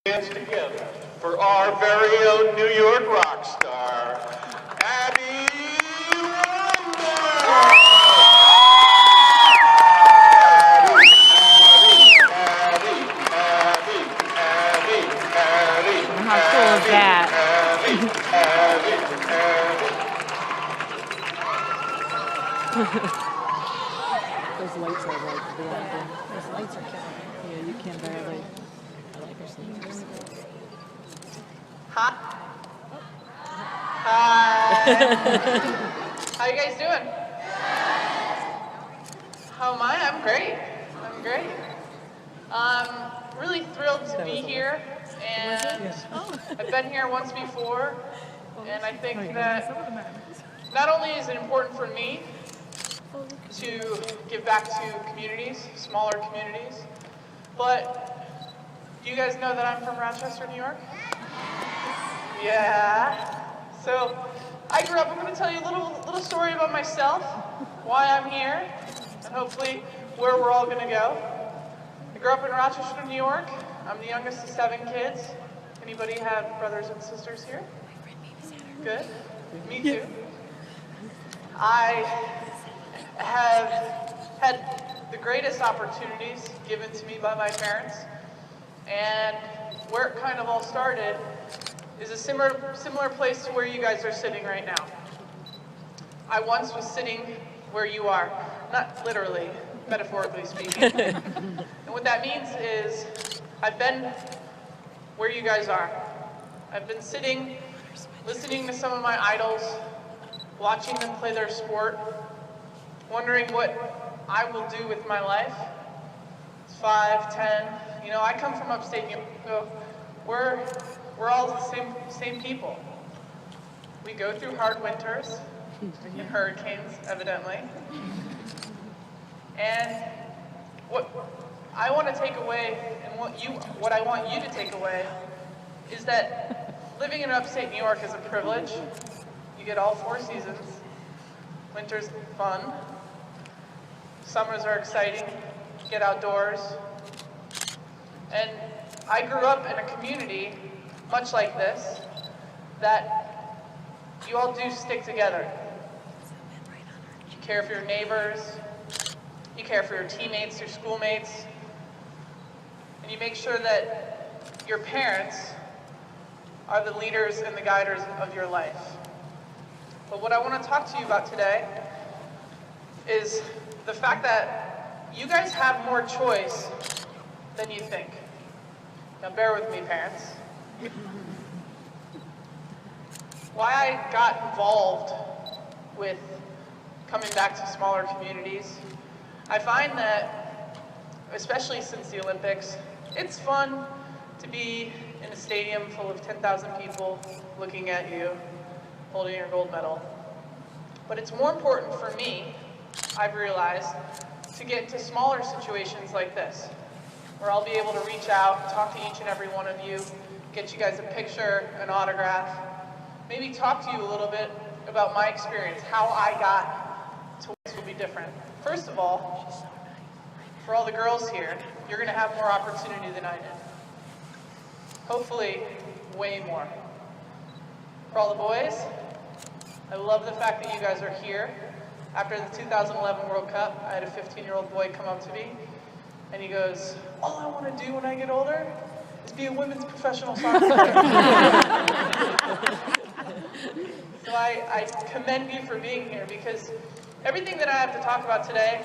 Hands together for our very own New York rock star, Abby Wambach! How cool is that? Those lights are like blinding. Those lights are killing me. Yeah, you can barely. I like your sneakers. Hi. Hi. How you guys doing? How am I? I'm great. I'm great. Really thrilled to be here, and I've been here once before, and I think that not only is it important for me to give back to communities, smaller communities, but do you guys know that I'm from Rochester, New York? Yeah. So I grew up, I'm going to tell you a little story about myself, why I'm here, and hopefully where we're all going to go. I grew up in Rochester, New York. I'm the youngest of 7 kids. Anybody have brothers and sisters here? Good. Me too. I have had the greatest opportunities given to me by my parents, and where it kind of all started is a similar place to where you guys are sitting right now. I once was sitting where you are, not literally, metaphorically speaking. And what that means is I've been where you guys are. I've been sitting, listening to some of my idols, watching them play their sport, wondering what I will do with my life. It's 5, 10, you know, I come from upstate New York, so we're all the same people. We go through hard winters and hurricanes, evidently. And what I want to take away, and what I want you to take away, is that living in upstate New York is a privilege. You get all 4 seasons. Winter's fun. Summers are exciting. Get outdoors. And I grew up in a community much like this, that you all do stick together. You care for your neighbors, you care for your teammates, your schoolmates, and you make sure that your parents are the leaders and the guiders of your life. But what I want to talk to you about today is the fact that you guys have more choice than you think. Now bear with me, parents. Why I got involved with coming back to smaller communities, I find that, especially since the Olympics, it's fun to be in a stadium full of 10,000 people looking at you, holding your gold medal. But it's more important for me, I've realized, to get into smaller situations like this, where I'll be able to reach out, talk to each and every one of you, get you guys a picture, an autograph, maybe talk to you a little bit about my experience, how I got to what will be different. First of all, for all the girls here, you're going to have more opportunity than I did. Hopefully, way more. For all the boys, I love the fact that you guys are here. After the 2011 World Cup, I had a 15-year-old boy come up to me, and he goes, "All I want to do when I get older is be a women's professional soccer player." So I commend you for being here, because everything that I have to talk about today,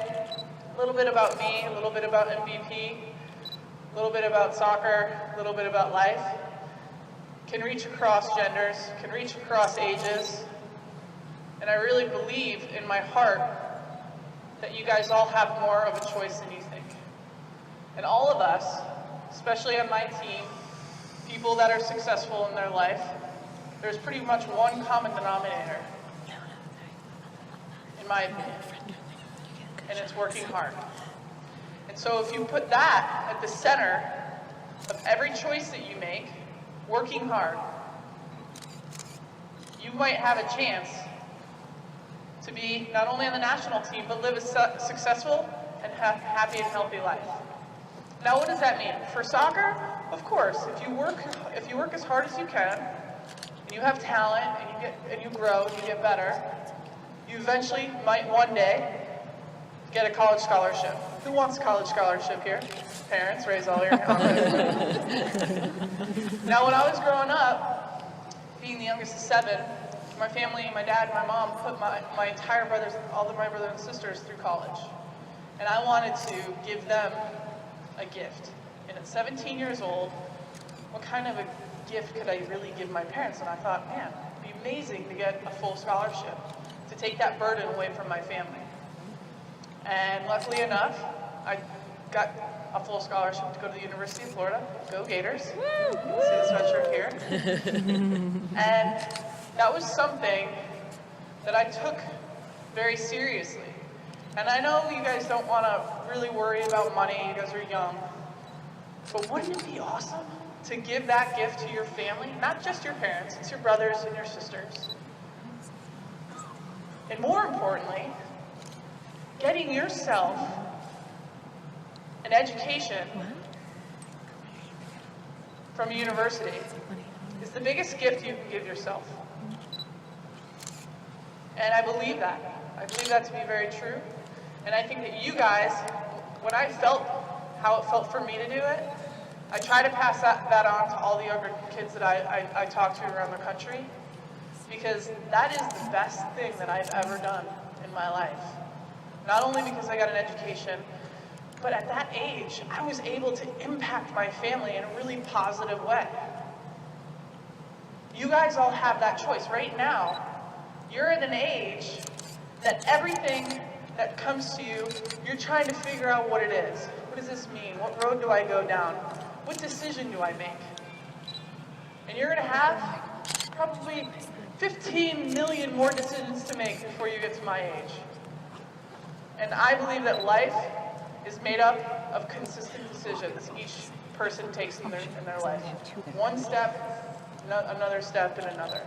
a little bit about me, a little bit about MVP, a little bit about soccer, a little bit about life, can reach across genders, can reach across ages, and I really believe in my heart that you guys all have more of a choice than you think. And all of us, especially on my team, people that are successful in their life, there's pretty much one common denominator, in my opinion, and it's working hard. And so if you put that at the center of every choice that you make, working hard, you might have a chance to be not only on the national team, but live a successful and happy and healthy life. Now, what does that mean? For soccer, of course, if you work as hard as you can, and you have talent, and you grow, and you get better, you eventually might one day get a college scholarship. Who wants a college scholarship here? Parents, raise all your hands. Now, when I was growing up, being the youngest of 7, my family, my dad and my mom put my entire brothers, all of my brothers and sisters through college. And I wanted to give them a gift. And at 17 years old, what kind of a gift could I really give my parents? And I thought, man, it'd be amazing to get a full scholarship, to take that burden away from my family. And luckily enough, I got a full scholarship to go to the University of Florida. Go Gators. See the sweatshirt here. And that was something that I took very seriously. And I know you guys don't want to really worry about money, you guys are young. But wouldn't it be awesome to give that gift to your family? Not just your parents, it's your brothers and your sisters. And more importantly, getting yourself an education from a university is the biggest gift you can give yourself. And I believe that. I believe that to be very true. And I think that you guys, when I felt how it felt for me to do it, I try to pass that on to all the younger kids that I talk to around the country, because that is the best thing that I've ever done in my life. Not only because I got an education, but at that age, I was able to impact my family in a really positive way. You guys all have that choice. Right now, you're at an age that everything that comes to you, you're trying to figure out what it is. What does this mean? What road do I go down? What decision do I make? And you're going to have probably 15 million more decisions to make before you get to my age. And I believe that life is made up of consistent decisions each person takes in their life. One step, another step, and another.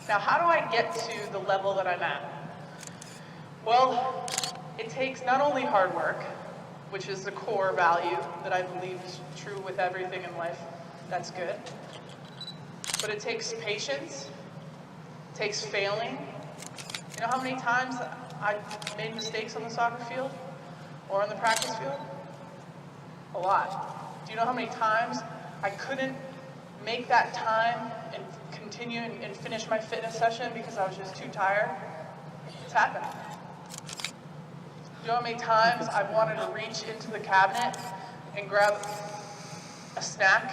Now, how do I get to the level that I'm at? Well, it takes not only hard work, which is the core value that I believe is true with everything in life that's good, but it takes patience, it takes failing. You know how many times I made mistakes on the soccer field or on the practice field? A lot. Do you know how many times I couldn't make that time and continue and finish my fitness session because I was just too tired? It's happened. Do you know how many times I've wanted to reach into the cabinet and grab a snack,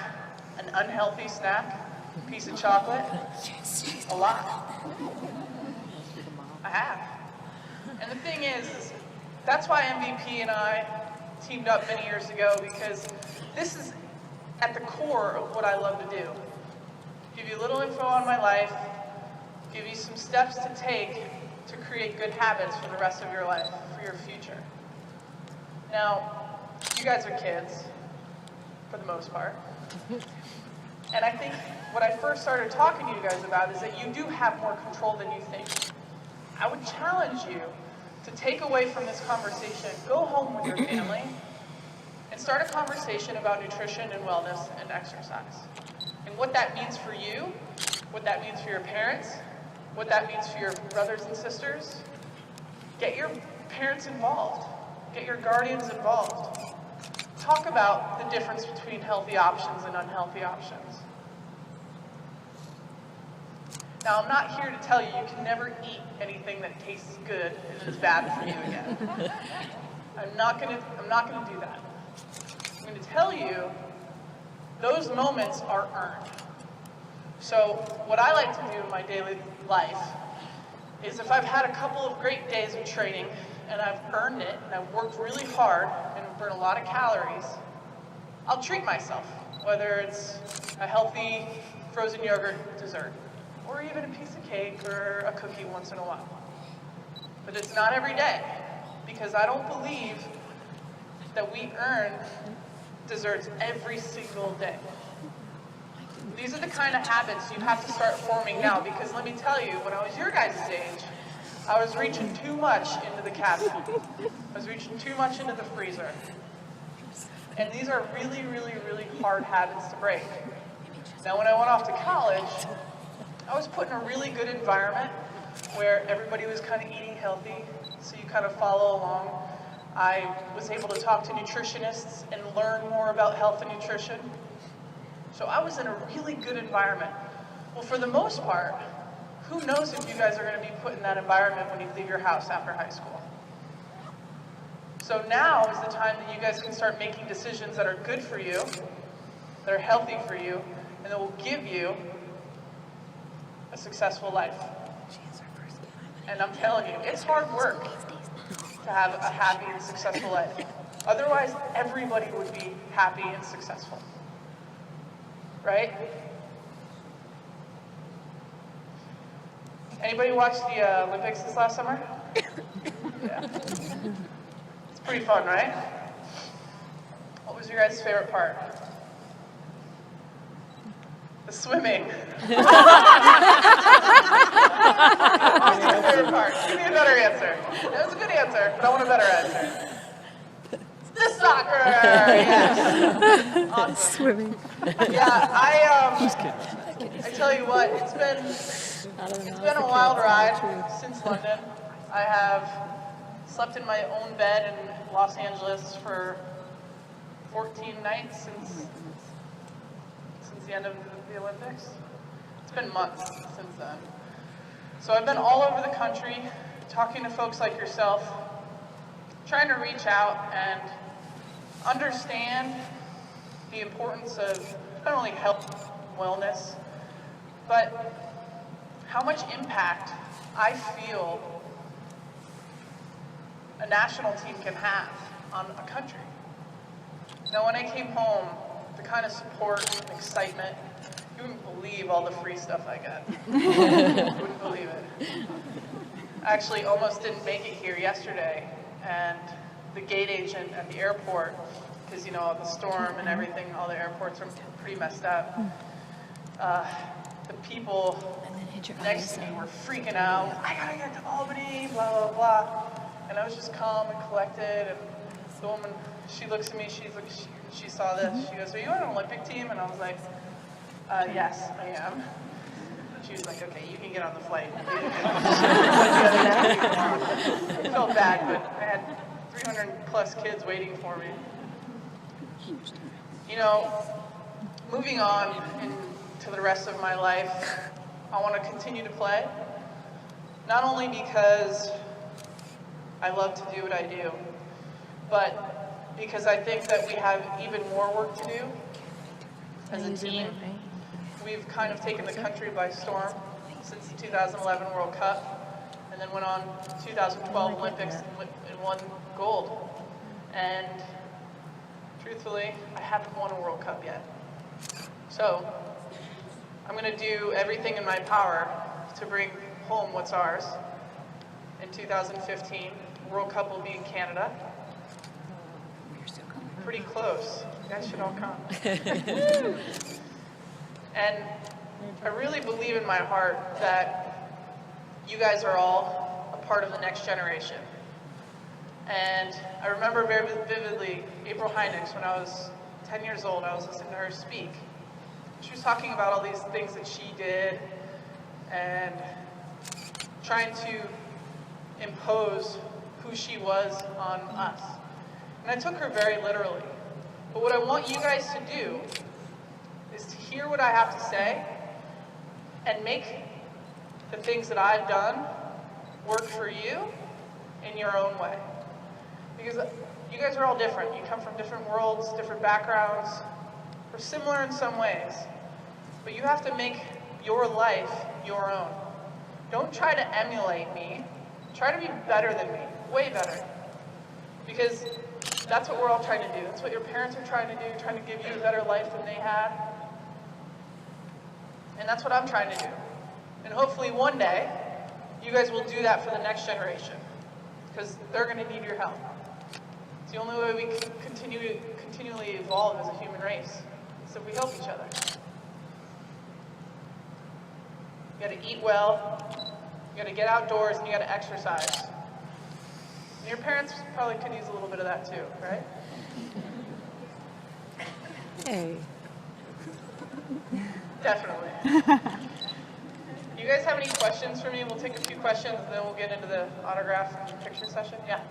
an unhealthy snack, a piece of chocolate? A lot. I have. And the thing is, that's why MVP and I teamed up many years ago, because this is at the core of what I love to do. Give you a little info on my life, give you some steps to take to create good habits for the rest of your life, for your future. Now, you guys are kids, for the most part. And I think what I first started talking to you guys about is that you do have more control than you think. I would challenge you to take away from this conversation, go home with your family, and start a conversation about nutrition and wellness and exercise. And what that means for you, what that means for your parents, what that means for your brothers and sisters. Get your parents involved. Get your guardians involved. Talk about the difference between healthy options and unhealthy options. Now, I'm not here to tell you you can never eat anything that tastes good and is bad for you again. I'm not gonna do that. I'm gonna tell you those moments are earned. So what I like to do in my daily life is, if I've had a couple of great days of training and I've earned it and I've worked really hard and burned a lot of calories, I'll treat myself, whether it's a healthy frozen yogurt dessert or even a piece of cake or a cookie once in a while. But it's not every day, because I don't believe that we earn desserts every single day. These are the kind of habits you have to start forming now, because let me tell you, when I was your guys' age, I was reaching too much into the cabinet. I was reaching too much into the freezer. And these are really, really, really hard habits to break. Now, when I went off to college, I was put in a really good environment where everybody was kind of eating healthy, so you kind of follow along. I was able to talk to nutritionists and learn more about health and nutrition. So I was in a really good environment. Well, for the most part, who knows if you guys are going to be put in that environment when you leave your house after high school? So now is the time that you guys can start making decisions that are good for you, that are healthy for you, and that will give you a successful life. And I'm telling you, it's hard work to have a happy and successful life. Otherwise, everybody would be happy and successful. Right? Anybody watch the Olympics this last summer? Yeah. It's pretty fun, right? What was your guys' favorite part? The swimming. What's your favorite part? Give me a better answer. That was a good answer, but I want a better answer. The soccer! Yes. Awesome. Swimming. Yeah, I tell you what, it's been a wild ride since London. I have slept in my own bed in Los Angeles for 14 nights since the end of the Olympics. It's been months since then. So I've been all over the country, talking to folks like yourself, trying to reach out and understand the importance of not only health and wellness, but how much impact I feel a national team can have on a country. Now, when I came home, the kind of support and excitement, you wouldn't believe all the free stuff I got. You wouldn't believe it. I actually almost didn't make it here yesterday, and the gate agent at the airport, because, you know, the storm and everything, all the airports are pretty messed up. The people next to me were freaking out. I gotta get to Albany, blah, blah, blah. And I was just calm and collected, and the woman, she looks at me, she saw this, she goes, "Are you on an Olympic team?" And I was like, "Yes, I am." She was like, "Okay, you can get on the flight." I felt bad, but I had 300 plus kids waiting for me. You know, moving on into the rest of my life, I want to continue to play. Not only because I love to do what I do, but because I think that we have even more work to do as a team. We've kind of taken the country by storm since the 2011 World Cup, and then went on 2012 Olympics and won gold. And truthfully, I haven't won a World Cup yet. So I'm going to do everything in my power to bring home what's ours. In 2015, World Cup will be in Canada. Pretty close. You guys should all come. And I really believe in my heart that you guys are all a part of the next generation. And I remember very vividly April Hynix, when I was 10 years old, I was listening to her speak. She was talking about all these things that she did and trying to impose who she was on us. And I took her very literally. But what I want you guys to do is to hear what I have to say and make the things that I've done work for you in your own way. Because you guys are all different. You come from different worlds, different backgrounds. We're similar in some ways. But you have to make your life your own. Don't try to emulate me. Try to be better than me, way better. Because that's what we're all trying to do. That's what your parents are trying to do, trying to give you a better life than they had. And that's what I'm trying to do. And hopefully one day, you guys will do that for the next generation. Because they're going to need your help. It's the only way we can continually evolve as a human race, is if we help each other. You got to eat well, you got to get outdoors, and you got to exercise. And your parents probably could use a little bit of that too, right? Hey. Definitely. You guys have any questions for me? We'll take a few questions, and then we'll get into the autograph and picture session. Yeah.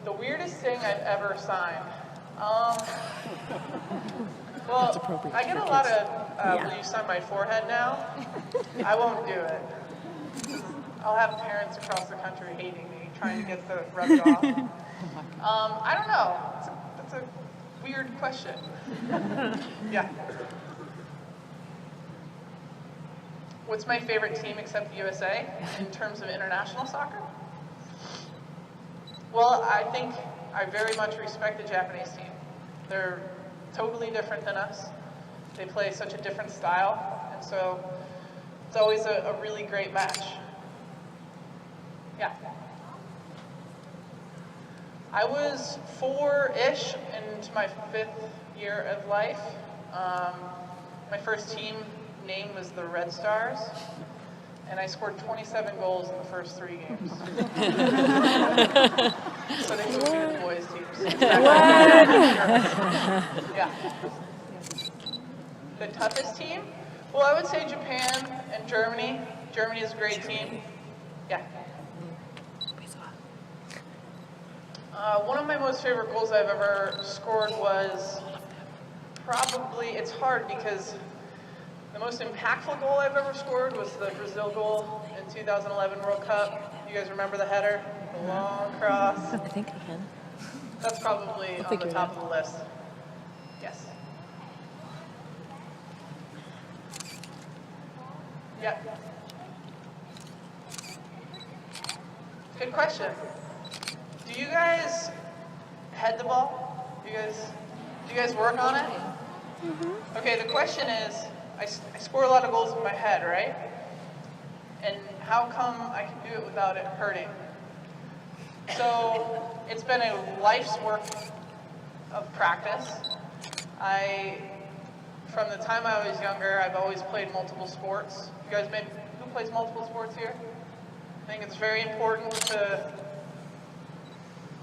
The weirdest thing I've ever signed. Well, appropriate I get a for lot kids. of leaves on my forehead now. I won't do it. I'll have parents across the country hating me, trying to get the rub it off. I don't know. That's a weird question. Yeah. What's my favorite team except the USA in terms of international soccer? Well, I think I very much respect the Japanese team. They're totally different than us. They play such a different style, and so it's always a really great match. Yeah. I was 4-ish into my 5th year of life. My first team name was the Red Stars, and I scored 27 goals in the first 3 games. So they moved me to the boys' teams. Yeah. The toughest team? Well, I would say Japan and Germany. Germany is a great team. Yeah. One of my most favorite goals I've ever scored was probably, it's hard because the most impactful goal I've ever scored was the Brazil goal in 2011 World Cup. You guys remember the header? The long cross. I think I can. That's probably on the top of the list. Yes. Yep. Good question. Do you guys head the ball? Do you guys work on it? Mm-hmm. Okay, the question is, I score a lot of goals in my head, right? And how come I can do it without it hurting? So it's been a life's work of practice. From the time I was younger, I've always played multiple sports. You guys, who plays multiple sports here? I think it's very important to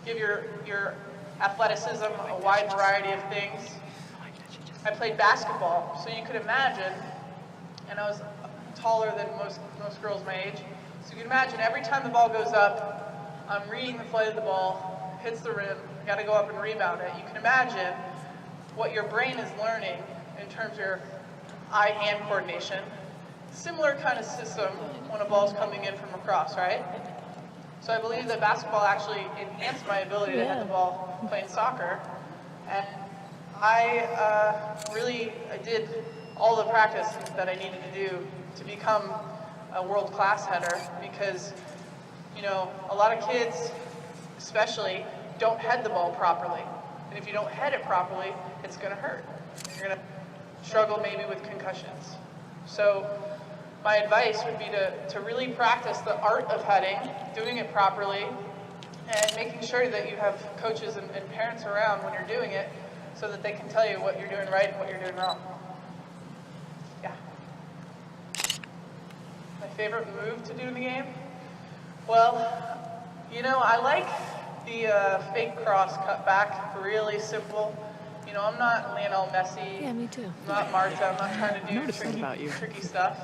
give your athleticism a wide variety of things. I played basketball, so you could imagine, and I was taller than most girls my age, so you can imagine every time the ball goes up, I'm reading the flight of the ball, hits the rim, got to go up and rebound it. You can imagine what your brain is learning in terms of your eye-hand coordination. Similar kind of system when a ball's coming in from across, right? So I believe that basketball actually enhanced my ability to hit the ball playing soccer. And I did all the practice that I needed to do to become a world-class header because, you know, a lot of kids, especially, don't head the ball properly. And if you don't head it properly, it's going to hurt. You're going to struggle maybe with concussions. So my advice would be to really practice the art of heading, doing it properly, and making sure that you have coaches and parents around when you're doing it so that they can tell you what you're doing right and what you're doing wrong. Yeah. My favorite move to do in the game? Well, you know, I like the fake cross cut back, really simple. You know, I'm not Lionel Messi. Yeah, me too. I'm not Marta. I'm not trying to do tricky stuff.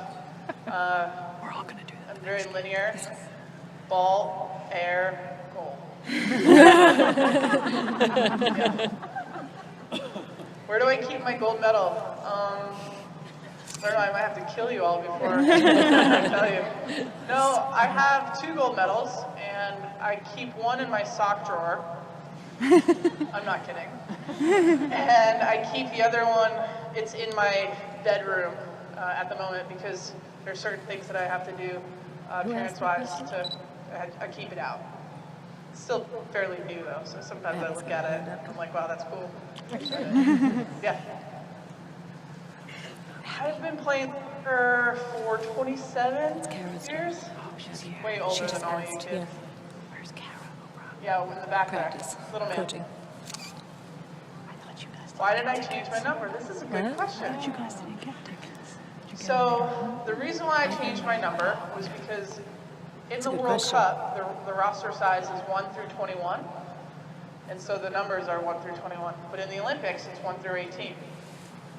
We're all gonna do that. I'm very linear. Ball, air, goal. Yeah. Where do I keep my gold medal? I don't know, I might have to kill you all before I tell you. No, I have 2 gold medals, and I keep one in my sock drawer. I'm not kidding. And I keep the other one, it's in my bedroom at the moment because there's certain things that I have to do appearance-wise I keep it out. It's still fairly new though, so sometimes I look at it and I'm like, wow, that's cool. Yeah. I've been playing for 27 years. Way older than all you kids. Yeah. Where's Kara? Yeah, in the back Practice. there. Little man. Coaching. Why did I change my number? This is a good question. You guys didn't get tickets. So the reason why I changed my number was because in the good World question. Cup, the roster size is 1 through 21. And so the numbers are 1 through 21. But in the Olympics, it's 1 through 18.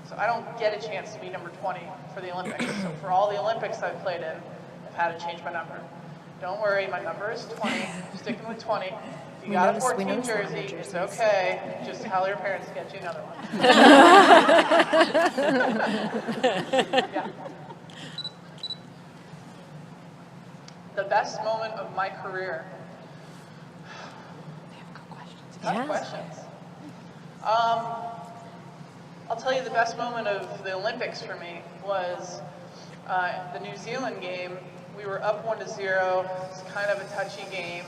So I don't get a chance to be number 20 for the Olympics. So for all the Olympics I've played in, I've had to change my number. Don't worry, my number is 20. I'm sticking with 20. If you got a 14 jersey, it's okay. Just tell your parents to get you another one. Yeah. The best moment of my career. Tough questions. I'll tell you the best moment of the Olympics for me was the New Zealand game. We were up 1-0. It's kind of a touchy game,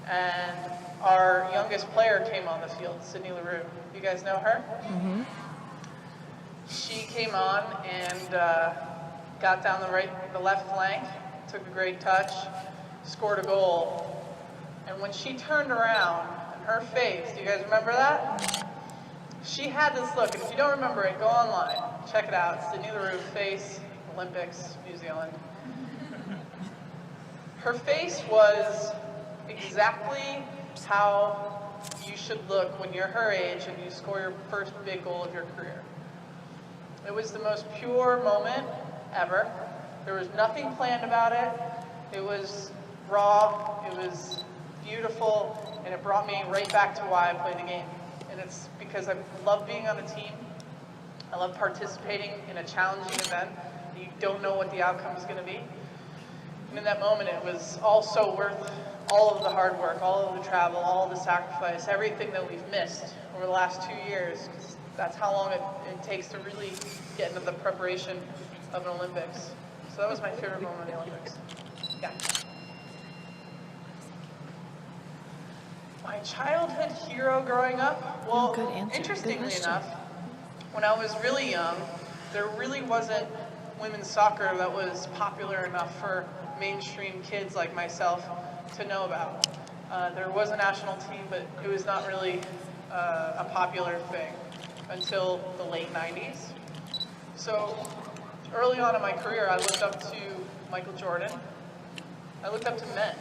and our youngest player came on the field, Sydney Leroux. You guys know her? Mm-hmm. She came on and got down the left flank, took a great touch, scored a goal, and when she turned around, her face, do you guys remember that? She had this look, and if you don't remember it, go online, check it out. Sydney Leroux face, Olympics, New Zealand. Her face was exactly how you should look when you're her age and you score your first big goal of your career. It was the most pure moment ever. There was nothing planned about it. It was raw, it was beautiful, and it brought me right back to why I play the game. And it's because I love being on a team. I love participating in a challenging event. You don't know what the outcome is going to be. And in that moment, it was all so worth all of the hard work, all of the travel, all of the sacrifice, everything that we've missed over the last 2 years, because that's how long it takes to really get into the preparation of an Olympics. So that was my favorite moment of the Olympics. Yeah. My childhood hero growing up? Well, interestingly enough, when I was really young, there really wasn't women's soccer that was popular enough for mainstream kids like myself to know about. There was a national team, but it was not really a popular thing until the late 90s. So early on in my career, I looked up to Michael Jordan. I looked up to men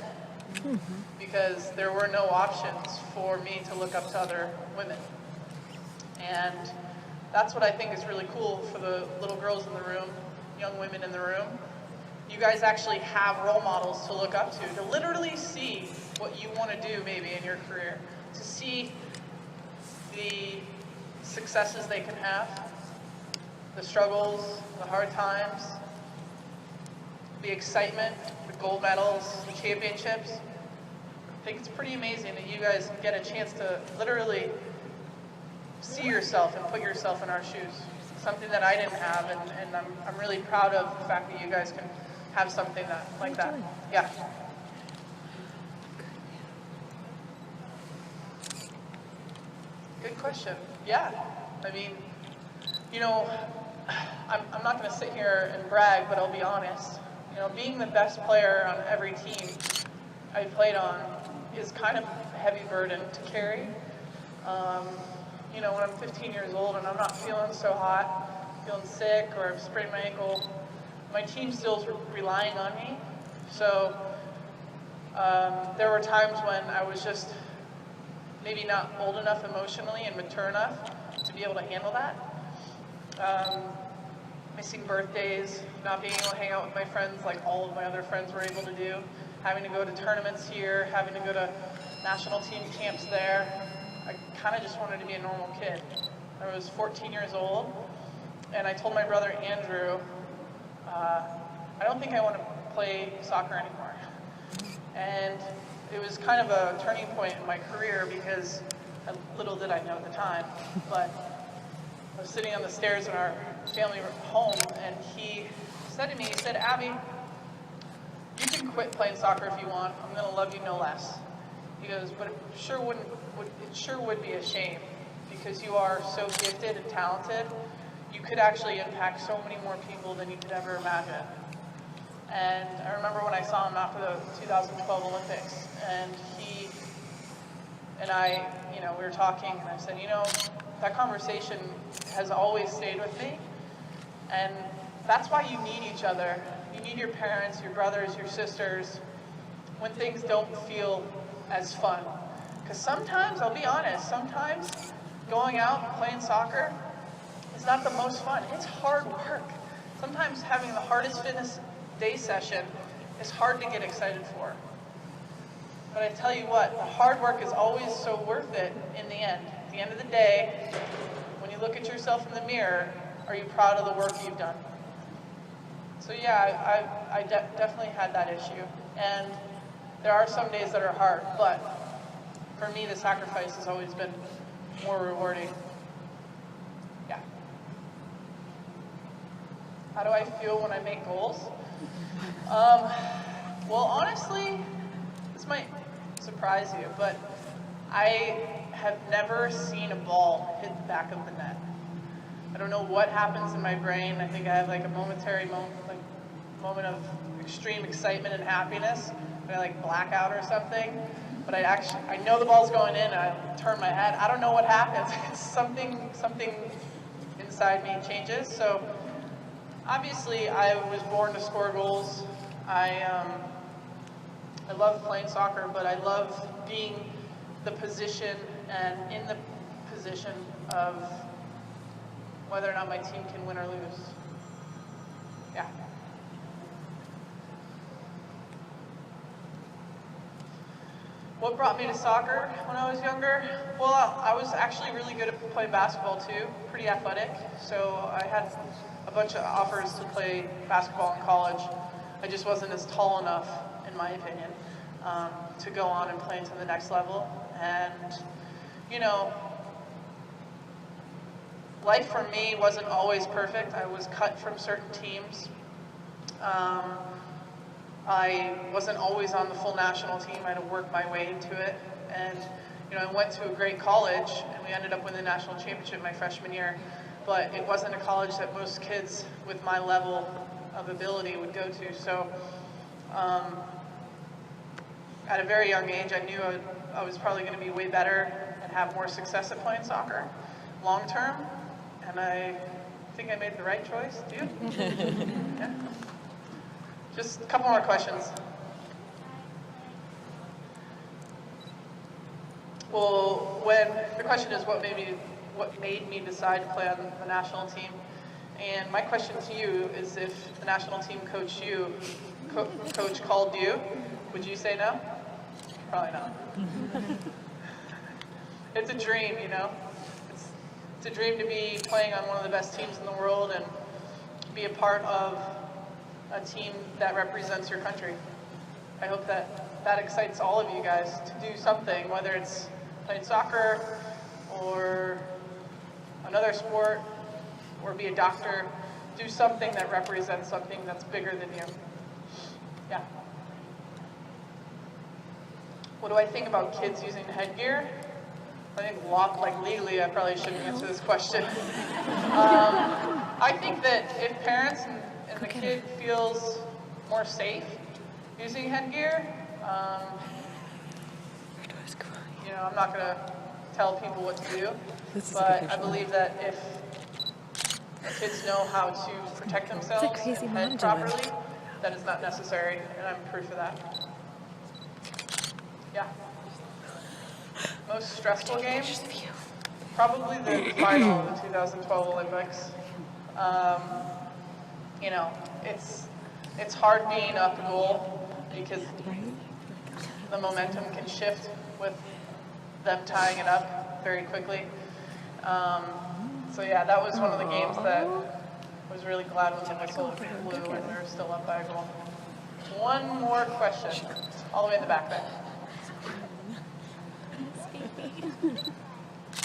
because there were no options for me to look up to other women. And that's what I think is really cool for the little girls in the room, young women in the room. You guys actually have role models to look up to literally see what you want to do maybe in your career, to see the successes they can have, the struggles, the hard times, the excitement, the gold medals, the championships. I think it's pretty amazing that you guys get a chance to literally see yourself and put yourself in our shoes. Something that I didn't have, and I'm really proud of the fact that you guys can have something like that. Yeah. Good question. Yeah. I mean, you know, I'm not going to sit here and brag, but I'll be honest. You know, being the best player on every team I played on is kind of a heavy burden to carry. You know, when I'm 15 years old and I'm not feeling so hot, feeling sick, or I've sprained my ankle, my team still's relying on me. So there were times when I was just maybe not old enough emotionally and mature enough to be able to handle that. Missing birthdays, not being able to hang out with my friends like all of my other friends were able to do, having to go to tournaments here, having to go to national team camps there. I kind of just wanted to be a normal kid. I was 14 years old, and I told my brother Andrew, I don't think I want to play soccer anymore. And it was kind of a turning point in my career because little did I know at the time, but I was sitting on the stairs in our family home, and he said to me, he said, "Abby, you can quit playing soccer if you want. I'm going to love you no less." He goes, "But it sure would be a shame because you are so gifted and talented. You could actually impact so many more people than you could ever imagine." And I remember when I saw him after the 2012 Olympics, and he and I, you know, we were talking, and I said, you know, that conversation has always stayed with me, and that's why you need each other. You need your parents, your brothers, your sisters, when things don't feel as fun. Because sometimes, I'll be honest, sometimes going out and playing soccer is not the most fun. It's hard work. Sometimes having the hardest fitness day session is hard to get excited for. But I tell you what, the hard work is always so worth it in the end. At the end of the day, when you look at yourself in the mirror, are you proud of the work you've done? So yeah, I definitely had that issue. And there are some days that are hard, but for me, the sacrifice has always been more rewarding. Yeah. How do I feel when I make goals? Well, honestly, this might surprise you, but I have never seen a ball hit the back of the net. I don't know what happens in my brain. I think I have like a momentary moment of extreme excitement and happiness. I like blackout or something. But I know the ball's going in, and I turn my head. I don't know what happens. something inside me changes. So obviously, I was born to score goals. I love playing soccer, but I love being the position and in the position of whether or not my team can win or lose. Yeah. What brought me to soccer when I was younger? Well, I was actually really good at playing basketball too, pretty athletic. So I had a bunch of offers to play basketball in college. I just wasn't as tall enough, in my opinion, to go on and play to the next level. And, you know, life for me wasn't always perfect. I was cut from certain teams. I wasn't always on the full national team. I had to work my way into it. And, you know, I went to a great college, and we ended up winning the national championship my freshman year. But it wasn't a college that most kids with my level of ability would go to. So at a very young age, I knew I was probably going to be way better and have more success at playing soccer long term. And I think I made the right choice. Do you? Yeah. Just a couple more questions. Well, the question is what made me decide to play on the national team. And my question to you is, if the national team coach called you, would you say no? Probably not. It's a dream, you know. It's a dream to be playing on one of the best teams in the world and be a part of a team that represents your country. I hope that excites all of you guys to do something, whether it's playing soccer or another sport or be a doctor. Do something that represents something that's bigger than you. Yeah. What do I think about kids using headgear? I think legally I probably shouldn't answer this question. I think that if parents and the kid feels more safe using headgear, you know, I'm not going to tell people what to do, but I believe that if kids know how to protect themselves and head properly, that is not necessary, and I'm proof of that. Yeah. Most stressful games? Probably the final of the 2012 Olympics. You know, it's hard being up goal because the momentum can shift with them tying it up very quickly. So yeah, that was one of the games that I was really glad when the whistle blew and we were still up by a goal. One more question, all the way in the back there.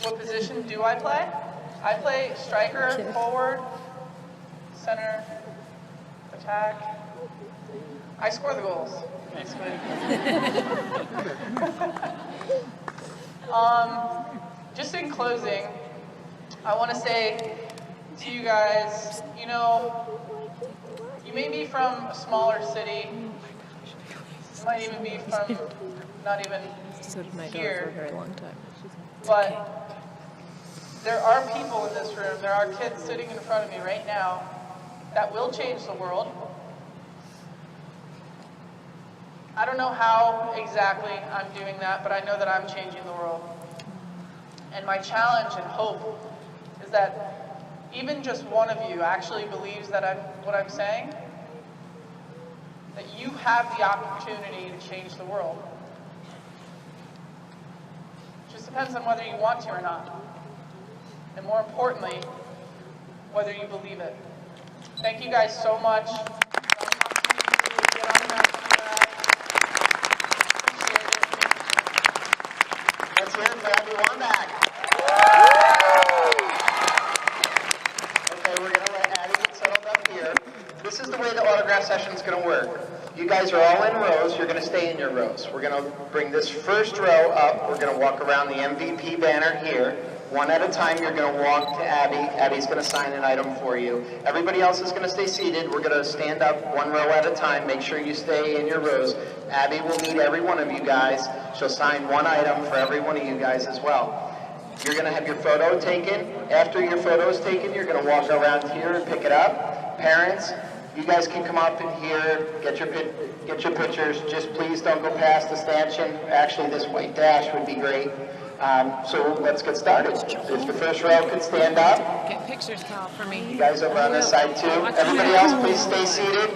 What position do I play? I play striker, forward, center, attack. I score the goals, basically. Just in closing, I want to say to you guys, you know, you may be from a smaller city, you might even be from not even here, for a very long time. but there are people in this room, there are kids sitting in front of me right now that will change the world. I don't know how exactly I'm doing that, but I know that I'm changing the world. And my challenge and hope is that even just one of you actually believes that what I'm saying, that you have the opportunity to change the world. It just depends on whether you want to or not. And more importantly, whether you believe it. Thank you guys so much. Let's hear it for Abby Wambach. Okay, we're going to let Abby get settled up here. This is the way the autograph session is going to work. You guys are all in rows. You're going to stay in your rows. We're going to bring this first row up. We're going to walk around the MVP banner here. One at a time, you're going to walk to Abby. Abby's going to sign an item for you. Everybody else is going to stay seated. We're going to stand up one row at a time. Make sure you stay in your rows. Abby will meet every one of you guys. She'll sign one item for every one of you guys as well. You're going to have your photo taken. After your photo is taken, you're going to walk around here and pick it up. Parents, you guys can come up in here, get your pictures. Just please don't go past the stanchion. Actually, this white dash would be great. So let's get started. If the first row could stand up. Get pictures, pal, for me. You guys over on this side too. Everybody else, please stay seated.